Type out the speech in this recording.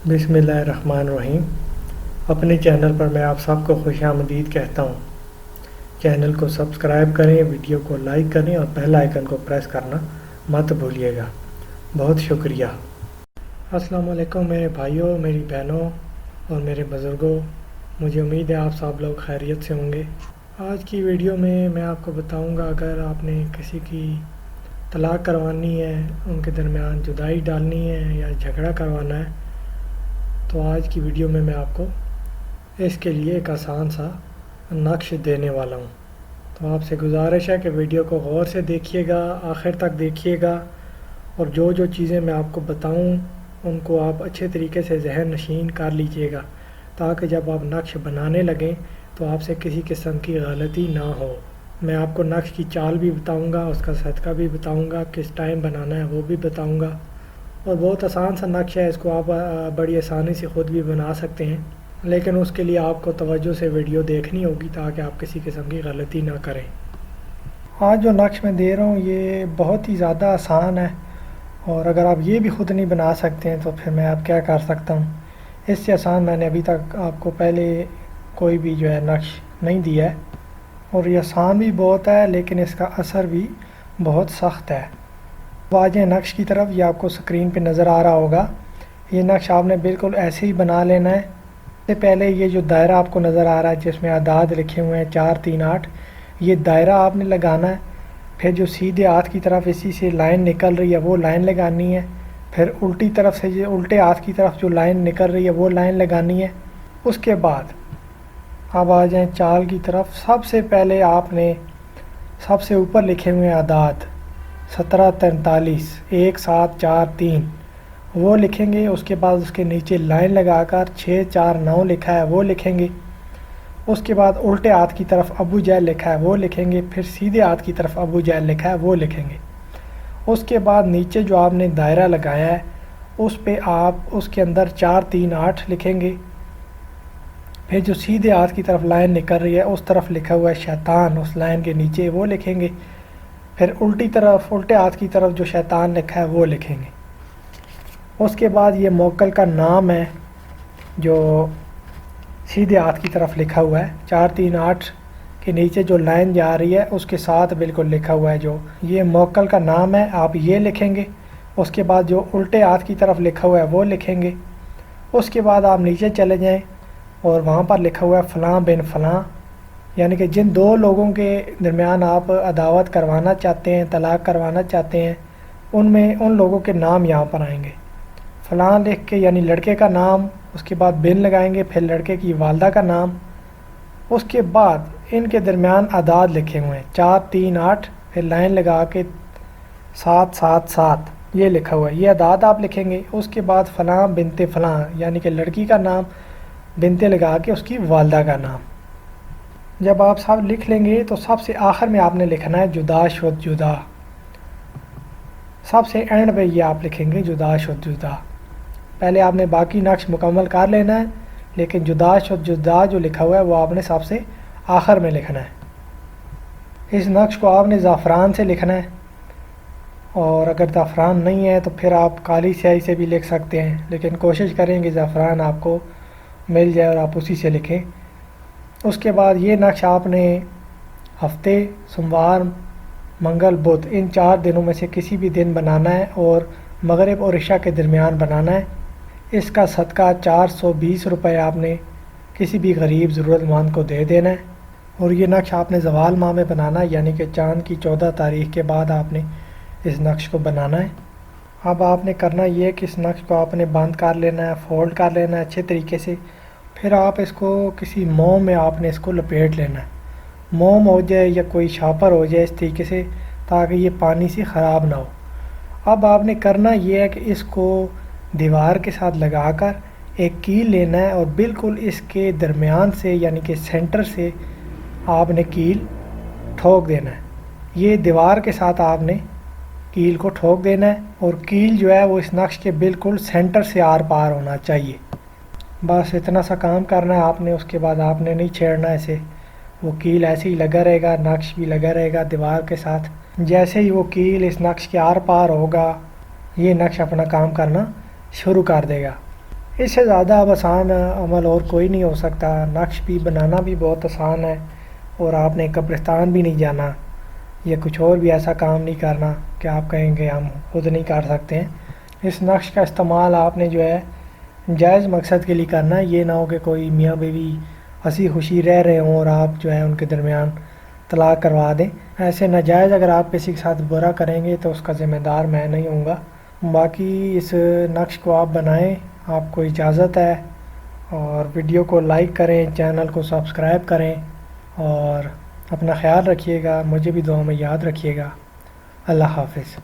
बिस्मिल्लाहिर्रहमानिर्रहीम। अपने चैनल पर मैं आप सबको खुश आमदीद कहता हूँ। चैनल को सब्सक्राइब करें, वीडियो को लाइक करें और बेल आइकन को प्रेस करना मत भूलिएगा। बहुत शुक्रिया। अस्सलाम वालेकुम मेरे भाइयों, मेरी बहनों और मेरे बुज़ुर्गों। मुझे उम्मीद है आप सब लोग खैरियत से होंगे। आज की वीडियो में मैं आपको बताऊंगा, अगर आपने किसी की तलाक करवानी है, उनके दरमियान जुदाई डालनी है या झगड़ा करवाना है, तो आज की वीडियो में मैं आपको इसके लिए एक आसान सा नक्श देने वाला हूँ। तो आपसे गुजारिश है कि वीडियो को गौर से देखिएगा, आखिर तक देखिएगा और जो जो चीज़ें मैं आपको बताऊँ उनको आप अच्छे तरीके से ज़हन नशीन कर लीजिएगा, ताकि जब आप नक्श बनाने लगें तो आपसे किसी किस्म की गलती ना हो। मैं आपको नक्श की चाल भी बताऊँगा, उसका सदका भी बताऊँगा, किस टाइम बनाना है वो भी बताऊँगा। और बहुत आसान सा नक्श है, इसको आप बड़ी आसानी से ख़ुद भी बना सकते हैं, लेकिन उसके लिए आपको तवज्जो से वीडियो देखनी होगी ताकि आप किसी किस्म की गलती ना करें। आज जो नक्श मैं दे रहा हूँ ये बहुत ही ज़्यादा आसान है, और अगर आप ये भी ख़ुद नहीं बना सकते हैं तो फिर मैं आप क्या कर सकता हूँ। इससे आसान मैंने अभी तक आपको पहले कोई भी जो है नक्श नहीं दिया है, और ये आसान भी बहुत है लेकिन इसका असर भी बहुत सख्त है। अब आ जाए नक्श की तरफ। ये आपको स्क्रीन पे नज़र आ रहा होगा। ये नक्श आपने बिल्कुल ऐसे ही बना लेना है। सबसे पहले ये जो दायरा आपको नज़र आ रहा है जिसमें आदाद लिखे हुए हैं 4 3 8, ये दायरा आपने लगाना है। फिर जो सीधे हाथ की तरफ इसी से लाइन निकल रही है वो लाइन लगानी है। फिर उल्टी तरफ से जो उल्टे हाथ की तरफ जो लाइन निकल रही है वो लाइन लगानी है। उसके बाद अब आ जाएँ चाल की तरफ। सबसे पहले आपने सबसे ऊपर लिखे हुए आदाद 17 43 1 7 4 3 वो लिखेंगे। उसके बाद उसके नीचे लाइन लगाकर 6 4 9 लिखा है वो लिखेंगे। उसके बाद उल्टे हाथ की तरफ अबू जहल लिखा है वो लिखेंगे। फिर सीधे हाथ की तरफ अबू जहल लिखा है वो लिखेंगे। उसके बाद नीचे जो आपने दायरा लगाया है उस पे आप उसके अंदर 4 3 8 लिखेंगे। फिर जो सीधे हाथ की तरफ लाइन निकल रही है उस तरफ लिखा हुआ है शैतान, उस लाइन के नीचे वो लिखेंगे। फिर उल्टी तरफ उल्टे हाथ की तरफ जो शैतान लिखा है वो लिखेंगे। उसके बाद ये मोक्कल का नाम है जो सीधे हाथ की तरफ लिखा हुआ है, 4 3 8 के नीचे जो लाइन जा रही है उसके साथ बिल्कुल लिखा हुआ है जो ये मोक्कल का नाम है, आप ये लिखेंगे। उसके बाद जो उल्टे हाथ की तरफ लिखा हुआ है वो लिखेंगे। उसके बाद आप नीचे चले जाएं और वहाँ पर लिखा हुआ है फ़लाँ बिन फ़लाँ, यानी कि जिन दो लोगों के दरमियान आप अदावत करवाना चाहते हैं, तलाक करवाना चाहते हैं, उनमें उन लोगों के नाम यहाँ पर आएंगे। फ़लाँ लिख के यानी लड़के का नाम, उसके बाद बिन लगाएंगे, फिर लड़के की वालदा का नाम। उसके बाद इनके दरमियान आदाद लिखे हुए हैं 4 3 8, फिर लाइन लगा के 7 7 7 ये लिखा हुआ है, ये आदाद आप लिखेंगे। उसके बाद फ़लाँ बिनते फ़लाँ यानी कि लड़की का नाम, बिनते लगा के उसकी वालदा का नाम। जब आप सब लिख लेंगे तो सबसे आखिर में आपने लिखना है जुदा शुद जुदा। सबसे एंड पे ये आप लिखेंगे जुदा शुद जुदा। पहले आपने बाकी नक्श मुकम्मल कर लेना है, लेकिन जुदा शुद जुदा जो लिखा हुआ है वो आपने सबसे आखिर में लिखना है। इस नक्श को आपने ज़ाफ़रान से लिखना है, और अगर ज़ाफ़रान नहीं है तो फिर आप काली स्याही से भी लिख सकते हैं, लेकिन कोशिश करें कि ज़ाफ़रान आपको मिल जाए और आप उसी से लिखें। उसके बाद ये नक्श आपने हफ्ते, सोमवार, मंगल, बुध इन 4 दिनों में से किसी भी दिन बनाना है और मगरिब और इशा के दरमियान बनाना है। इसका सदका 420 रुपये आपने किसी भी गरीब ज़रूरतमंद को दे देना है। और ये नक्श आपने ज़वाल माह में बनाना है, यानी कि चाँद की 14 तारीख के बाद आपने इस नक्श को बनाना है। अब आपने करना ये है कि इस नक्श को आपने बंद कर लेना है, फ़ोल्ड कर लेना है अच्छे तरीके से। फिर आप इसको किसी मोम में आपने इसको लपेट लेना है। मोम हो जाए या कोई शापर हो जाए इस तरीके से, ताकि ये पानी से ख़राब ना हो। अब आपने करना ये है कि इसको दीवार के साथ लगाकर एक कील लेना है और बिल्कुल इसके दरमियान से यानी कि सेंटर से आपने कील ठोक देना है। ये दीवार के साथ आपने कील को ठोक देना है, और कील जो है वो इस नक्श के बिल्कुल सेंटर से आर पार होना चाहिए। बस इतना सा काम करना है आपने। उसके बाद आपने नहीं छेड़ना इसे, वो कील ऐसे ही लगा रहेगा, नक्श भी लगा रहेगा दीवार के साथ। जैसे ही वो कील इस नक्श के आर पार होगा ये नक्श अपना काम करना शुरू कर देगा। اس سے زیادہ اب آسان عمل اور کوئی نہیں ہو سکتا. نقش بھی بنانا بھی بہت آسان ہے، اور آپ نے قبرستان بھی نہیں جانا یا کچھ اور بھی ایسا کام نہیں کرنا کہ آپ کہیں گے ہم خود نہیں کر سکتے ہیں. اس نقش کا استعمال آپ نے جو ہے جائز مقصد کے لیے کرنا ہے. یہ نہ ہو کہ کوئی میاں بیوی ہنسی خوشی رہ رہے ہوں اور آپ جو ہے ان کے درمیان طلاق کروا دیں. ایسے ناجائز اگر آپ کسی کے ساتھ برا کریں گے تو اس کا ذمہ دار میں نہیں ہوں گا. باقی اس نقش کو آپ بنائیں، آپ کو اجازت ہے. اور ویڈیو کو لائک کریں، چینل کو سبسکرائب کریں، اور اپنا خیال رکھیے گا. مجھے بھی دعا میں یاد رکھیے گا. اللہ حافظ.